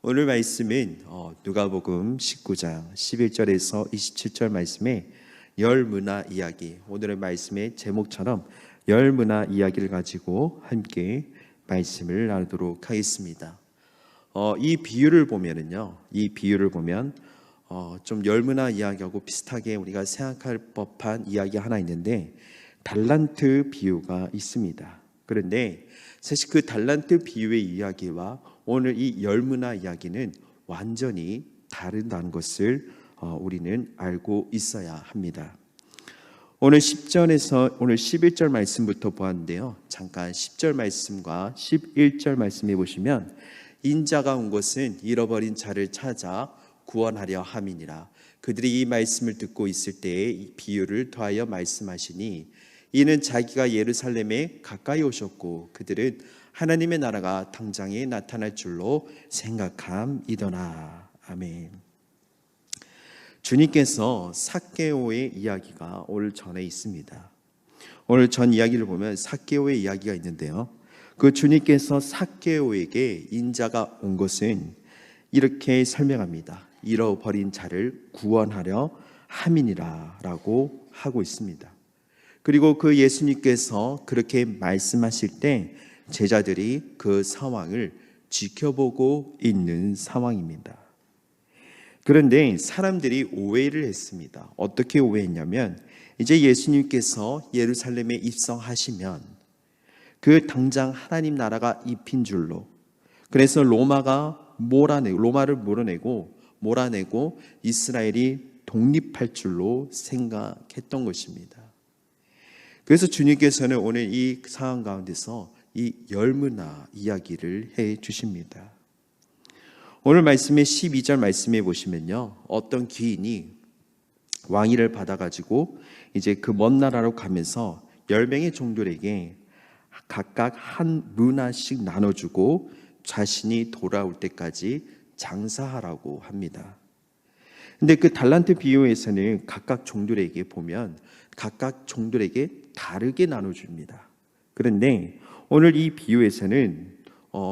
오늘 말씀은 누가복음 19장 11절에서 27절 말씀에 열 문화 이야기, 오늘의 말씀의 제목처럼 열 문화 이야기를 가지고 함께 말씀을 나누도록 하겠습니다. 이 비유를 보면 좀 열 문화 이야기하고 비슷하게 우리가 생각할 법한 이야기 하나 있는데, 달란트 비유가 있습니다. 그런데 사실 그 달란트 비유의 이야기와 오늘 이 열 문화 이야기는 완전히 다르다는 것을 우리는 알고 있어야 합니다. 오늘 10절에서 오늘 11절 말씀부터 보았는데요, 잠깐 10절 말씀과 11절 말씀해 보시면, 인자가 온 것은 잃어버린 자를 찾아 구원하려 함이니라. 그들이 이 말씀을 듣고 있을 때에 이 비유를 더하여 말씀하시니, 이는 자기가 예루살렘에 가까이 오셨고 그들은 하나님의 나라가 당장에 나타날 줄로 생각함이더라. 아멘. 주님께서 삭개오의 이야기가 오늘 전에 있습니다. 오늘 전 이야기를 보면 삭개오의 이야기가 있는데요, 그 주님께서 삭개오에게 인자가 온 것은 이렇게 설명합니다. 잃어버린 자를 구원하려 함이니라 라고 하고 있습니다. 그리고 그 예수님께서 그렇게 말씀하실 때 제자들이 그 상황을 지켜보고 있는 상황입니다. 그런데 사람들이 오해를 했습니다. 어떻게 오해했냐면, 이제 예수님께서 예루살렘에 입성하시면 그 당장 하나님 나라가 입힌 줄로, 그래서 로마를 몰아내고 이스라엘이 독립할 줄로 생각했던 것입니다. 그래서 주님께서는 오늘 이 상황 가운데서 이 열 문화 이야기를 해 주십니다. 오늘 말씀의 12절 말씀해 보시면요, 어떤 귀인이 왕위를 받아가지고 이제 그 먼 나라로 가면서 10명의 종들에게 각각 한 문화씩 나눠주고 자신이 돌아올 때까지 장사하라고 합니다. 근데 그 달란트 비유에서는 각각 종들에게 다르게 나눠줍니다. 그런데 오늘 이 비유에서는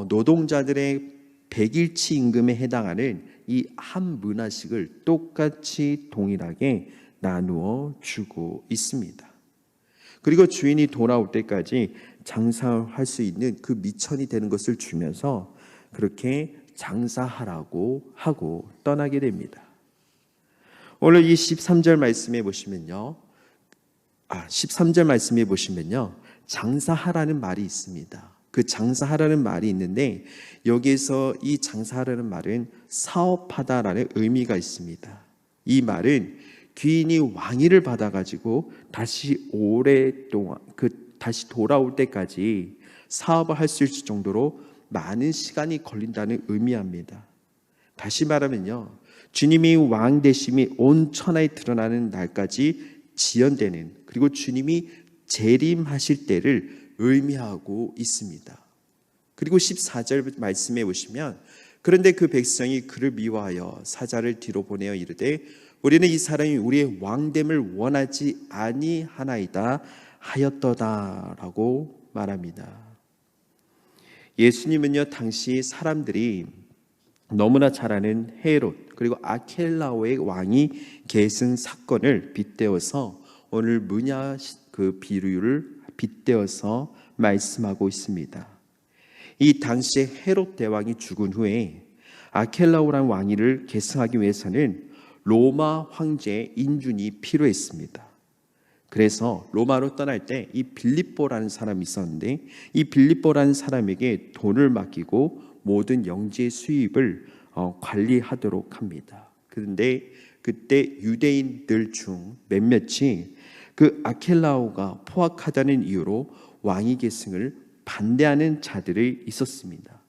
노동자들의 100일치 임금에 해당하는 이 한 문화씩을 똑같이 동일하게 나누어 주고 있습니다. 그리고 주인이 돌아올 때까지 장사할 수 있는 그 미천이 되는 것을 주면서 그렇게 장사하라고 하고 떠나게 됩니다. 오늘 이 13절 말씀에 보시면요, 장사하라는 말이 있습니다. 그 장사하라는 말이 있는데, 여기에서 이 장사하라는 말은 사업하다라는 의미가 있습니다. 이 말은 귀인이 왕위를 받아가지고 다시 오랫동안 다시 돌아올 때까지 사업을 할 수 있을 정도로 많은 시간이 걸린다는 의미합니다. 다시 말하면요, 주님이 왕 되심이 온 천하에 드러나는 날까지 지연되는, 그리고 주님이 재림하실 때를 의미하고 있습니다. 그리고 14절 말씀해 보시면, 그런데 그 백성이 그를 미워하여 사자를 뒤로 보내어 이르되 우리는 이 사람이 우리의 왕됨을 원하지 아니하나이다 하였도다라고 말합니다. 예수님은요, 당시 사람들이 너무나 잘 아는 헤롯 그리고 아켈라오의 왕이 계승 사건을 빗대어서 오늘 문화 그 비유를 빗대어서 말씀하고 있습니다. 이 당시에 헤롯 대왕이 죽은 후에 아켈라오라는 왕위를 계승하기 위해서는 로마 황제의 인준이 필요했습니다. 그래서 로마로 떠날 때 이 빌립보라는 사람이 있었는데, 이 빌립보라는 사람에게 돈을 맡기고 모든 영지의 수입을 관리하도록 합니다. 그런데 그때 유대인들 중 몇몇이 그 아켈라오가 포악하다는 이유로 왕위 계승을 반대하는 자들이 있었습니다.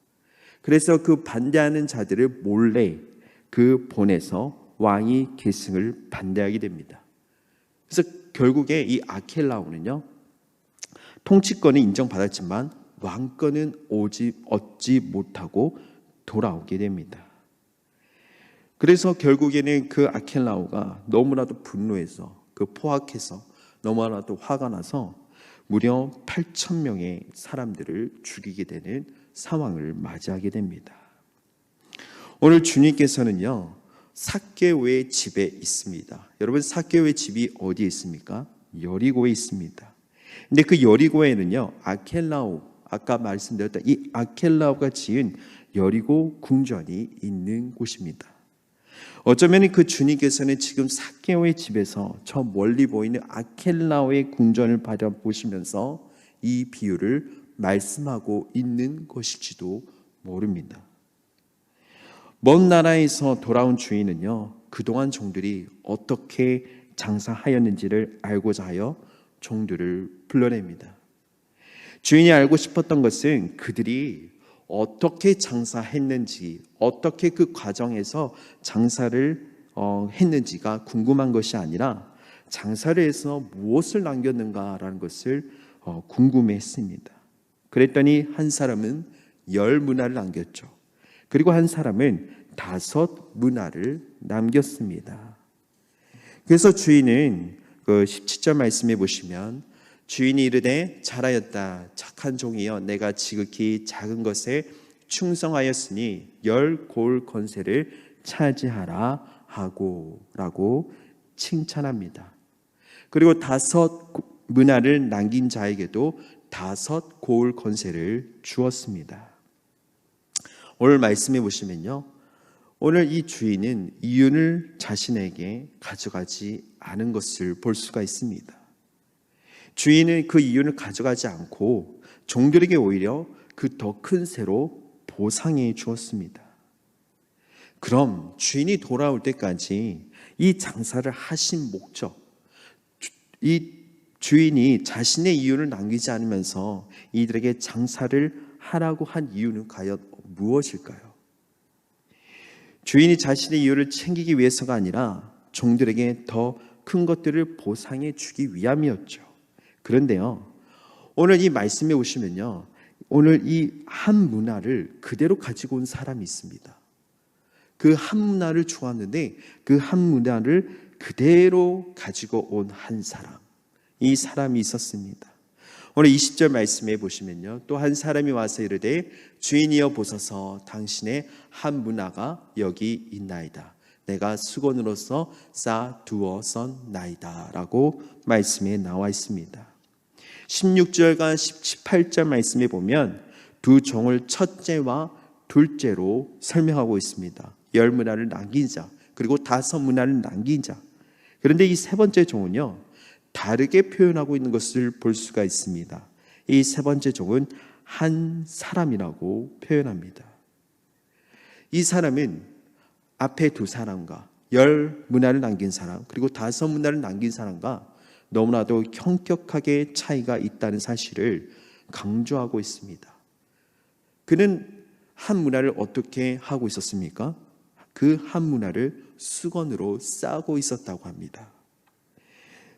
그래서 그 반대하는 자들을 몰래 보내서 왕위 계승을 반대하게 됩니다. 그래서 결국에 이 아켈라오는요, 통치권은 인정받았지만 왕권은 얻지 못하고 돌아오게 됩니다. 그래서 결국에는 그 아켈라오가 너무나도 분노해서 포악해서 너무나도 화가 나서 무려 8,000명의 사람들을 죽이게 되는 상황을 맞이하게 됩니다. 오늘 주님께서는요, 삭개오의 집에 있습니다. 여러분, 삭개오의 집이 어디에 있습니까? 여리고에 있습니다. 근데 그 여리고에는요, 아켈라오, 아까 말씀드렸던 이 아켈라오가 지은 여리고 궁전이 있는 곳입니다. 어쩌면 그 주님께서는 지금 삭개오의 집에서 저 멀리 보이는 아켈라오의 궁전을 바라보시면서 이 비유를 말씀하고 있는 것일지도 모릅니다. 먼 나라에서 돌아온 주인은요, 그동안 종들이 어떻게 장사하였는지를 알고자 하여 종들을 불러냅니다. 주인이 알고 싶었던 것은 그들이 어떻게 장사했는지, 어떻게 그 과정에서 장사를 했는지가 궁금한 것이 아니라 장사를 해서 무엇을 남겼는가라는 것을 궁금해했습니다. 그랬더니 한 사람은 10문화를 남겼죠. 그리고 한 사람은 5문화를 남겼습니다. 그래서 주인은 그 17절 말씀해 보시면 주인이 이르되 잘하였다 착한 종이여 내가 지극히 작은 것에 충성하였으니 10골 권세를 차지하라 하고 라고 칭찬합니다. 그리고 5문화를 남긴 자에게도 5골 권세를 주었습니다. 오늘 말씀해 보시면요, 오늘 이 주인은 이윤을 자신에게 가져가지 않은 것을 볼 수가 있습니다. 주인은 그 이윤을 가져가지 않고 종들에게 오히려 그 더 큰 세로 보상해 주었습니다. 그럼 주인이 돌아올 때까지 이 장사를 하신 목적, 이 주인이 자신의 이윤을 남기지 않으면서 이들에게 장사를 하라고 한 이유는 과연 무엇일까요? 주인이 자신의 이유를 챙기기 위해서가 아니라 종들에게 더 큰 것들을 보상해 주기 위함이었죠. 그런데요, 오늘 이 말씀에 오시면요, 오늘 이 한 문화를 그대로 가지고 온 사람이 있습니다. 그 한 문화를 주었는데 그 한 문화를 그대로 가지고 온 한 사람, 이 사람이 있었습니다. 오늘 20절 말씀에 보시면요, 또 한 사람이 와서 이르되 주인이여 보소서 당신의 한 문화가 여기 있나이다. 내가 수건으로서 쌓아두었었나이다 라고 말씀에 나와 있습니다. 16절과 18절 말씀에 보면 두 종을 첫째와 둘째로 설명하고 있습니다. 10문화를 남긴 자, 그리고 5문화를 남긴 자. 그런데 이 세 번째 종은요, 다르게 표현하고 있는 것을 볼 수가 있습니다. 이 세 번째 종은 한 사람이라고 표현합니다. 이 사람은 앞에 두 사람과 10문화를 남긴 사람, 그리고 5문화를 남긴 사람과 너무나도 현격하게 차이가 있다는 사실을 강조하고 있습니다. 그는 한 문화를 어떻게 하고 있었습니까? 그 한 문화를 수건으로 싸고 있었다고 합니다.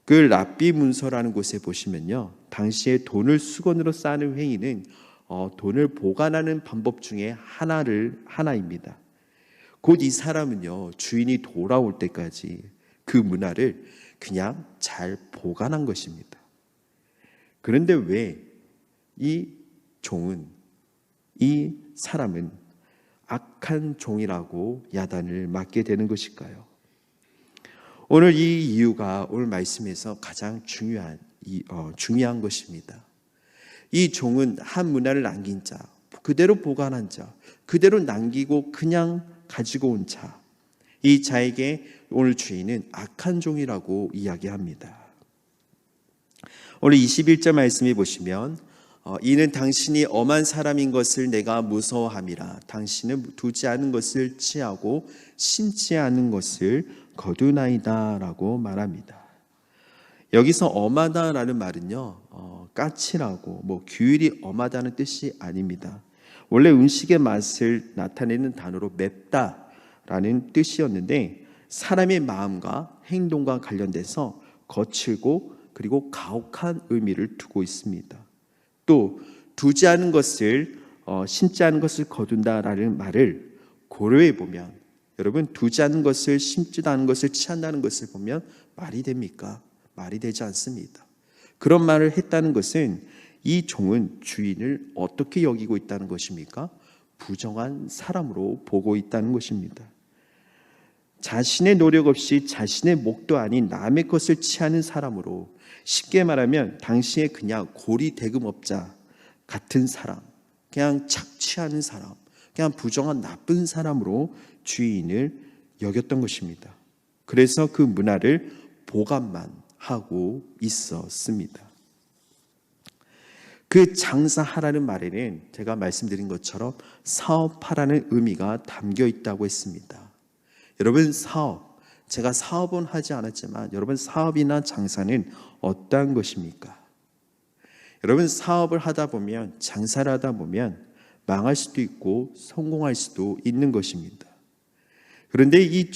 그 랍비 문서라는 곳에 보시면요, 당시에 돈을 수건으로 싸는 행위는 돈을 보관하는 방법 중에 하나입니다. 곧 이 사람은요, 주인이 돌아올 때까지 그 문화를 그냥 잘 보관한 것입니다. 그런데 왜 이 종은, 이 사람은 악한 종이라고 야단을 맞게 되는 것일까요? 오늘 이 이유가 오늘 말씀에서 가장 중요한 것입니다. 이 종은 한 문화를 남긴 자, 그대로 보관한 자, 그대로 남기고 그냥 가지고 온 자, 이 자에게 오늘 주인은 악한 종이라고 이야기합니다. 오늘 21절 말씀해 보시면 이는 당신이 엄한 사람인 것을 내가 무서워함이라. 당신은 두지 않은 것을 취하고 심지 않은 것을 거두나이다 라고 말합니다. 여기서 엄하다라는 말은요, 까칠하고 규율이 엄하다는 뜻이 아닙니다. 원래 음식의 맛을 나타내는 단어로 맵다라는 뜻이었는데 사람의 마음과 행동과 관련돼서 거칠고 그리고 가혹한 의미를 두고 있습니다. 또 두지 않은 것을 심지 않은 것을 거둔다라는 말을 고려해 보면, 여러분, 두지 않은 것을 심지도 않은 것을 취한다는 것을 보면 말이 됩니까? 말이 되지 않습니다. 그런 말을 했다는 것은 이 종은 주인을 어떻게 여기고 있다는 것입니까? 부정한 사람으로 보고 있다는 것입니다. 자신의 노력 없이 자신의 목도 아닌 남의 것을 취하는 사람으로, 쉽게 말하면 당시에 그냥 고리대금업자 같은 사람, 그냥 착취하는 사람, 그냥 부정한 나쁜 사람으로 주인을 여겼던 것입니다. 그래서 그 문화를 보관만 하고 있었습니다. 그 장사하라는 말에는 제가 말씀드린 것처럼 사업하라는 의미가 담겨 있다고 했습니다. 여러분, 제가 사업은 하지 않았지만 여러분, 사업이나 장사는 어떠한 것입니까? 여러분, 사업을 하다 보면, 장사를 하다 보면 망할 수도 있고 성공할 수도 있는 것입니다. 그런데 이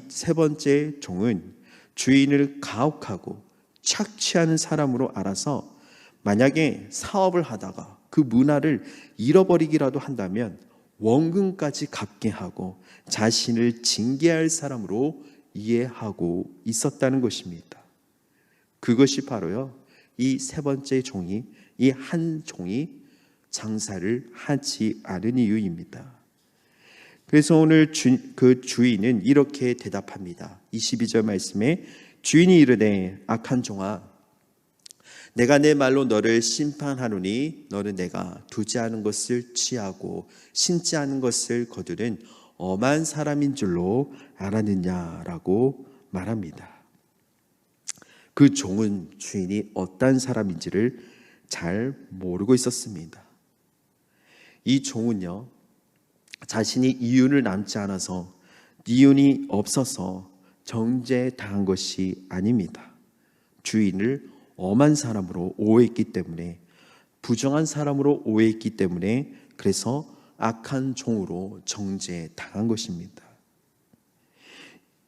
세 번째 종은 주인을 가혹하고 착취하는 사람으로 알아서 만약에 사업을 하다가 그 문화를 잃어버리기라도 한다면 원금까지 갚게 하고 자신을 징계할 사람으로 이해하고 있었다는 것입니다. 그것이 바로요, 이 세 번째 종이, 이 한 종이 장사를 하지 않은 이유입니다. 그래서 오늘 그 주인은 이렇게 대답합니다. 22절 말씀에 주인이 이르되 악한 종아, 내가 내 말로 너를 심판하노니 너는 내가 두지 않은 것을 취하고 신지 않은 것을 거두는 엄한 사람인 줄로 알았느냐라고 말합니다. 그 종은 주인이 어떤 사람인지를 잘 모르고 있었습니다. 이 종은요, 자신이 이윤을 남지 않아서, 이윤이 없어서 정죄당한 것이 아닙니다. 주인을 엄한 사람으로 오해했기 때문에, 부정한 사람으로 오해했기 때문에, 그래서 악한 종으로 정죄당한 것입니다.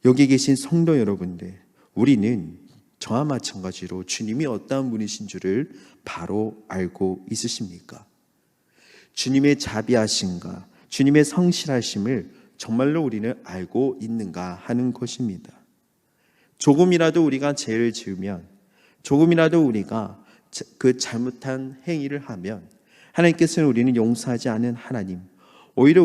여기 계신 성도 여러분들, 우리는 저와 마찬가지로 주님이 어떠한 분이신 줄을 바로 알고 있으십니까? 주님의 자비하심과 주님의 성실하심을 정말로 우리는 알고 있는가 하는 것입니다. 조금이라도 우리가 죄를 지으면, 조금이라도 우리가 그 잘못한 행위를 하면 하나님께서는 우리는 용서하지 않은 하나님, 오히려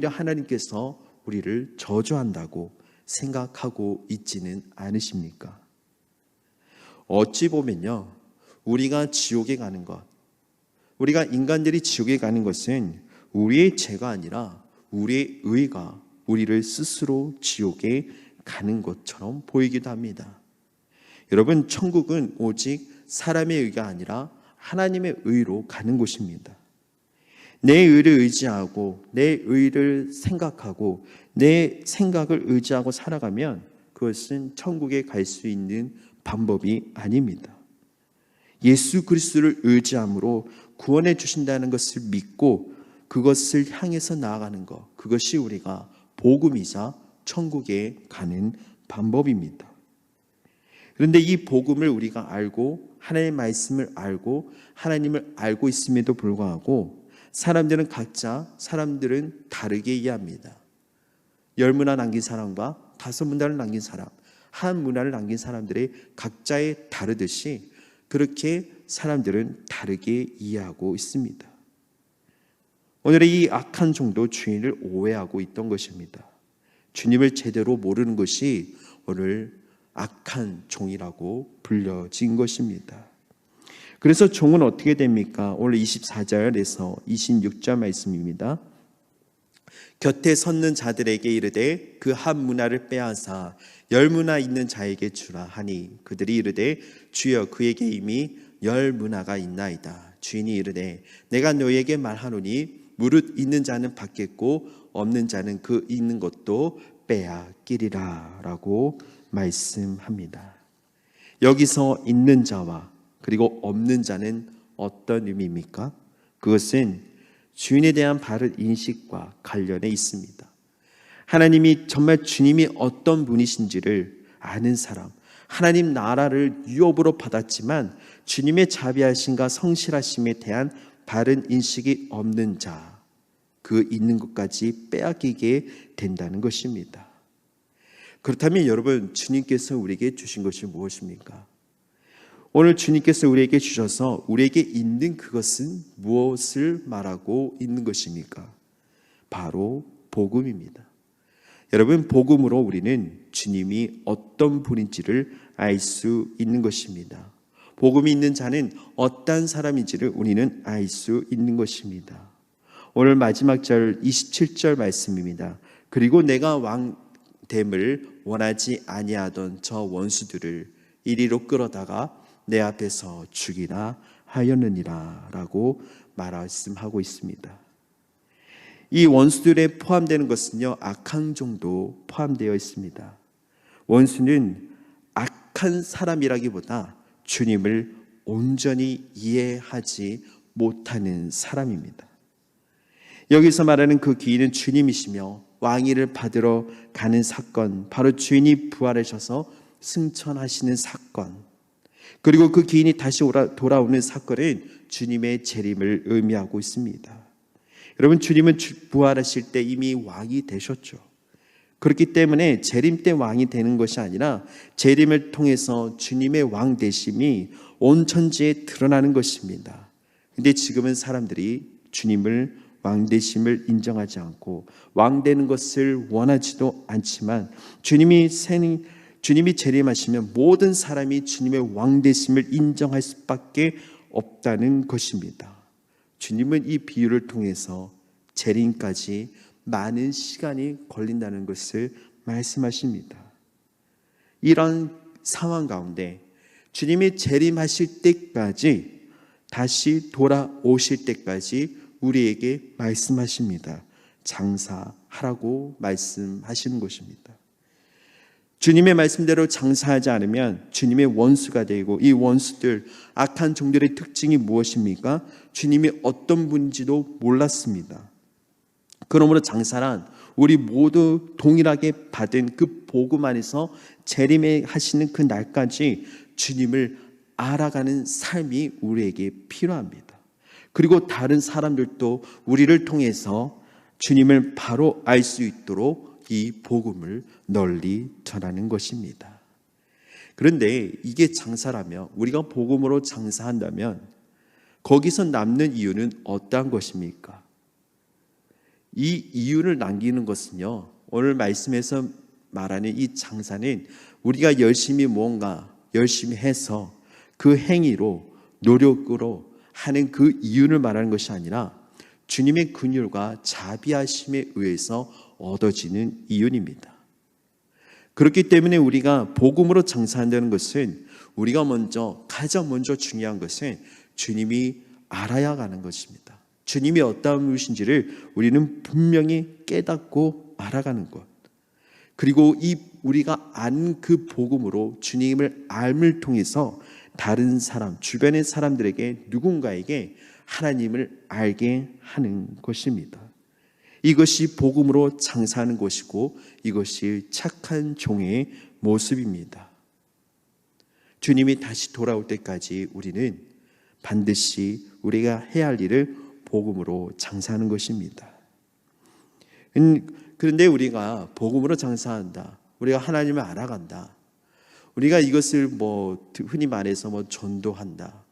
하나님께서 우리를 저주한다고 생각하고 있지는 않으십니까? 어찌 보면요, 우리가 지옥에 가는 것, 우리가 인간들이 지옥에 가는 것은 우리의 죄가 아니라 우리의 의가 우리를 스스로 지옥에 가는 것처럼 보이기도 합니다. 여러분, 천국은 오직 사람의 의가 아니라 하나님의 의로 가는 곳입니다. 내 의를 의지하고 내 의를 생각하고 내 생각을 의지하고 살아가면 그것은 천국에 갈 수 있는 방법이 아닙니다. 예수 그리스도를 의지함으로 구원해 주신다는 것을 믿고 그것을 향해서 나아가는 것, 그것이 우리가 복음이자 천국에 가는 방법입니다. 그런데 이 복음을 우리가 알고 하나님의 말씀을 알고 하나님을 알고 있음에도 불구하고 사람들은 다르게 이해합니다. 10문화 남긴 사람과 5문화를 남긴 사람, 한 문화를 남긴 사람들의 각자의 다르듯이 그렇게 사람들은 다르게 이해하고 있습니다. 오늘의 이 악한 종도 주인을 오해하고 있던 것입니다. 주님을 제대로 모르는 것이 오늘 악한 종이라고 불려진 것입니다. 그래서 종은 어떻게 됩니까? 오늘 24절에서 26절 말씀입니다. 곁에 섰는 자들에게 이르되 그 한 문화를 빼앗아 10문화 있는 자에게 주라 하니 그들이 이르되 주여 그에게 이미 10문화가 있나이다. 주인이 이르되 내가 너에게 말하노니 무릇 있는 자는 받겠고 없는 자는 그 있는 것도 빼앗기리라 라고 말씀합니다. 여기서 있는 자와 그리고 없는 자는 어떤 의미입니까? 그것은 주인에 대한 바른 인식과 관련해 있습니다. 하나님이 정말 주님이 어떤 분이신지를 아는 사람, 하나님 나라를 유업으로 받았지만 주님의 자비하심과 성실하심에 대한 바른 인식이 없는 자, 그 있는 것까지 빼앗기게 된다는 것입니다. 그렇다면 여러분, 주님께서 우리에게 주신 것이 무엇입니까? 오늘 주님께서 우리에게 주셔서 우리에게 있는 그것은 무엇을 말하고 있는 것입니까? 바로 복음입니다. 여러분, 복음으로 우리는 주님이 어떤 분인지를 알 수 있는 것입니다. 복음이 있는 자는 어떤 사람인지를 우리는 알 수 있는 것입니다. 오늘 마지막 절 27절 말씀입니다. 그리고 내가 왕됨을 원하지 아니하던 저 원수들을 이리로 끌어다가 내 앞에서 죽이라 하였느니라 라고 말씀하고 있습니다. 이 원수들에 포함되는 것은요, 악한 종도 포함되어 있습니다. 원수는 악한 사람이라기보다 주님을 온전히 이해하지 못하는 사람입니다. 여기서 말하는 그 귀인은 주님이시며 왕위를 받으러 가는 사건, 바로 주인이 부활하셔서 승천하시는 사건, 그리고 그 귀인이 다시 돌아오는 사건은 주님의 재림을 의미하고 있습니다. 여러분, 주님은 부활하실 때 이미 왕이 되셨죠. 그렇기 때문에 재림 때 왕이 되는 것이 아니라 재림을 통해서 주님의 왕 되심이 온 천지에 드러나는 것입니다. 그런데 지금은 사람들이 주님을 왕 되심을 인정하지 않고 왕 되는 것을 원하지도 않지만 주님이 재림하시면 모든 사람이 주님의 왕 되심을 인정할 수밖에 없다는 것입니다. 주님은 이 비유를 통해서 재림까지 많은 시간이 걸린다는 것을 말씀하십니다. 이런 상황 가운데 주님이 재림하실 때까지, 다시 돌아오실 때까지 우리에게 말씀하십니다. 장사하라고 말씀하시는 것입니다. 주님의 말씀대로 장사하지 않으면 주님의 원수가 되고, 이 원수들, 악한 종들의 특징이 무엇입니까? 주님이 어떤 분인지도 몰랐습니다. 그러므로 장사란 우리 모두 동일하게 받은 그 복음 안에서 재림하시는 그 날까지 주님을 알아가는 삶이 우리에게 필요합니다. 그리고 다른 사람들도 우리를 통해서 주님을 바로 알 수 있도록 이 복음을 널리 전하는 것입니다. 그런데 이게 장사라면, 우리가 복음으로 장사한다면 거기서 남는 이유는 어떠한 것입니까? 이 이유를 남기는 것은요, 오늘 말씀에서 말하는 이 장사는 우리가 무언가 열심히 해서 그 행위로, 노력으로 하는 그 이유를 말하는 것이 아니라 주님의 긍휼과 자비하심에 의해서 얻어지는 이윤입니다. 그렇기 때문에 우리가 복음으로 장사한다는 것은, 우리가 가장 먼저 중요한 것은 주님이 알아야 하는 것입니다. 주님이 어떠한 분이신지를 우리는 분명히 깨닫고 알아가는 것, 그리고 우리가 안 그 복음으로 주님을 알을 통해서 다른 사람, 주변의 사람들에게, 누군가에게 하나님을 알게 하는 것입니다. 이것이 복음으로 장사하는 것이고, 이것이 착한 종의 모습입니다. 주님이 다시 돌아올 때까지 우리는 반드시 우리가 해야 할 일을 복음으로 장사하는 것입니다. 그런데 우리가 복음으로 장사한다, 우리가 하나님을 알아간다, 우리가 이것을 흔히 말해서 전도한다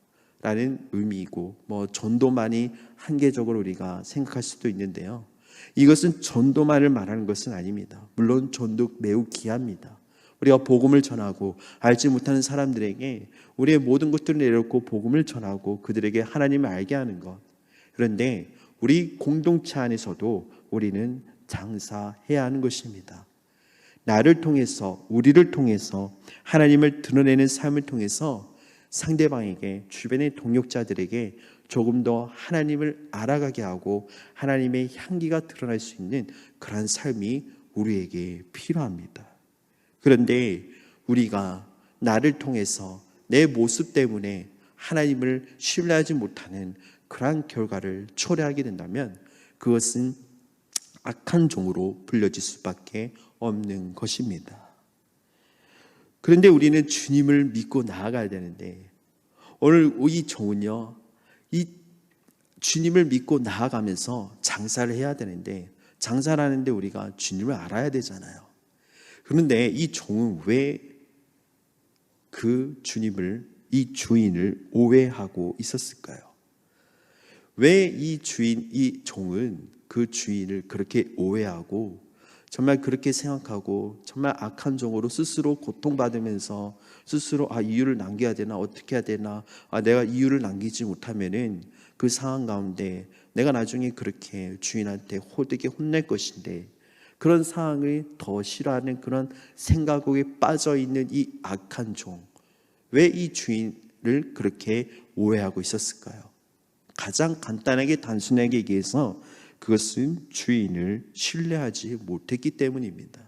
라는 의미이고, 전도만이 한계적으로 우리가 생각할 수도 있는데요, 이것은 전도만을 말하는 것은 아닙니다. 물론 전도 매우 귀합니다. 우리가 복음을 전하고 알지 못하는 사람들에게 우리의 모든 것들을 내려놓고 복음을 전하고 그들에게 하나님을 알게 하는 것, 그런데 우리 공동체 안에서도 우리는 장사해야 하는 것입니다. 나를 통해서, 우리를 통해서 하나님을 드러내는 삶을 통해서 상대방에게, 주변의 동역자들에게 조금 더 하나님을 알아가게 하고 하나님의 향기가 드러날 수 있는 그런 삶이 우리에게 필요합니다. 그런데 우리가 나를 통해서, 내 모습 때문에 하나님을 신뢰하지 못하는 그러한 결과를 초래하게 된다면 그것은 악한 종으로 불려질 수밖에 없는 것입니다. 그런데 우리는 주님을 믿고 나아가야 되는데, 오늘 이 종은요, 이 주님을 믿고 나아가면서 장사를 해야 되는데, 장사를 하는데 우리가 주님을 알아야 되잖아요. 그런데 이 종은 왜 그 주님을 이 주인을 오해하고 있었을까요? 왜 이 종은 그 주인을 그렇게 오해하고 정말 그렇게 생각하고 정말 악한 종으로 스스로 고통받으면서 스스로 이유를 남겨야 되나 어떻게 해야 되나 내가 이유를 남기지 못하면은 그 상황 가운데 내가 나중에 그렇게 주인한테 호되게 혼낼 것인데 그런 상황을 더 싫어하는 그런 생각에 빠져 있는 이 악한 종, 왜 이 주인을 그렇게 오해하고 있었을까요? 가장 간단하게 단순하게 얘기해서 그것은 주인을 신뢰하지 못했기 때문입니다.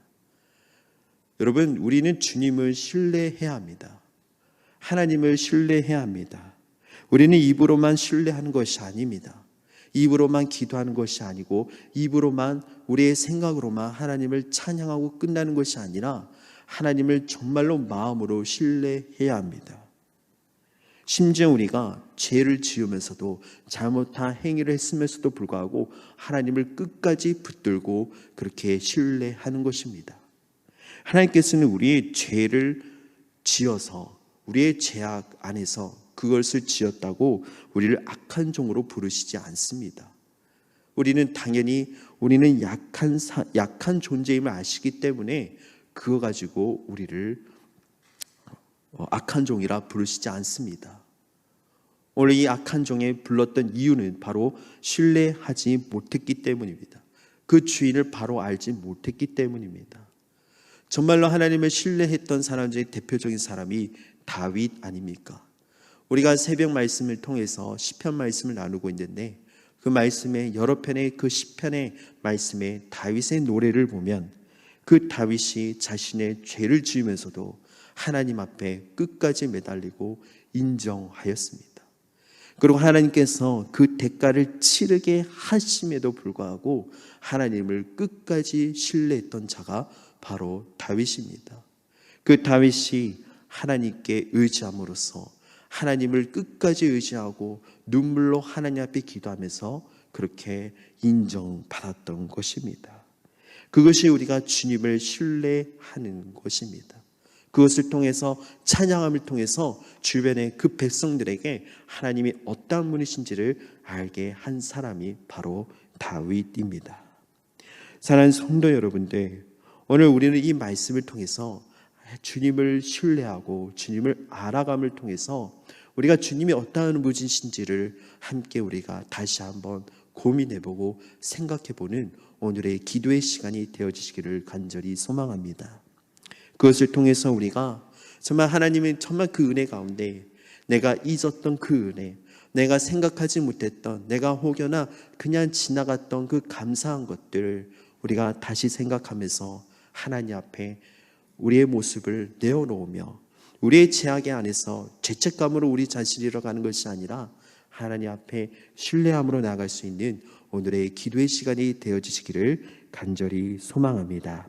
여러분, 우리는 주님을 신뢰해야 합니다. 하나님을 신뢰해야 합니다. 우리는 입으로만 신뢰하는 것이 아닙니다. 입으로만 기도하는 것이 아니고 입으로만 우리의 생각으로만 하나님을 찬양하고 끝나는 것이 아니라 하나님을 정말로 마음으로 신뢰해야 합니다. 심지어 우리가 죄를 지으면서도 잘못한 행위를 했으면서도 불구하고 하나님을 끝까지 붙들고 그렇게 신뢰하는 것입니다. 하나님께서는 우리의 죄를 지어서 우리의 죄악 안에서 그것을 지었다고 우리를 악한 종으로 부르시지 않습니다. 우리는 당연히 우리는 약한 존재임을 아시기 때문에 그거 가지고 우리를 악한 종이라 부르시지 않습니다. 오늘 이 악한 종에 불렀던 이유는 바로 신뢰하지 못했기 때문입니다. 그 주인을 바로 알지 못했기 때문입니다. 정말로 하나님을 신뢰했던 사람 중에 대표적인 사람이 다윗 아닙니까? 우리가 새벽 말씀을 통해서 시편 말씀을 나누고 있는데 그 말씀에 여러 편의 그 시편의 말씀에 다윗의 노래를 보면 그 다윗이 자신의 죄를 지으면서도 하나님 앞에 끝까지 매달리고 인정하였습니다. 그리고 하나님께서 그 대가를 치르게 하심에도 불구하고 하나님을 끝까지 신뢰했던 자가 바로 다윗입니다. 그 다윗이 하나님께 의지함으로써 하나님을 끝까지 의지하고 눈물로 하나님 앞에 기도하면서 그렇게 인정받았던 것입니다. 그것이 우리가 주님을 신뢰하는 것입니다. 그것을 통해서 찬양함을 통해서 주변의 그 백성들에게 하나님이 어떠한 분이신지를 알게 한 사람이 바로 다윗입니다. 사랑하는 성도 여러분들, 오늘 우리는 이 말씀을 통해서 주님을 신뢰하고 주님을 알아감을 통해서 우리가 주님이 어떠한 분이신지를 함께 우리가 다시 한번 고민해보고 생각해보는 오늘의 기도의 시간이 되어지시기를 간절히 소망합니다. 그것을 통해서 우리가 정말 하나님의 정말 그 은혜 가운데 내가 잊었던 그 은혜, 내가 생각하지 못했던, 내가 혹여나 그냥 지나갔던 그 감사한 것들 우리가 다시 생각하면서 하나님 앞에 우리의 모습을 내어놓으며 우리의 죄악의 안에서 죄책감으로 우리 자신을 잃어가는 것이 아니라 하나님 앞에 신뢰함으로 나아갈 수 있는 오늘의 기도의 시간이 되어지시기를 간절히 소망합니다.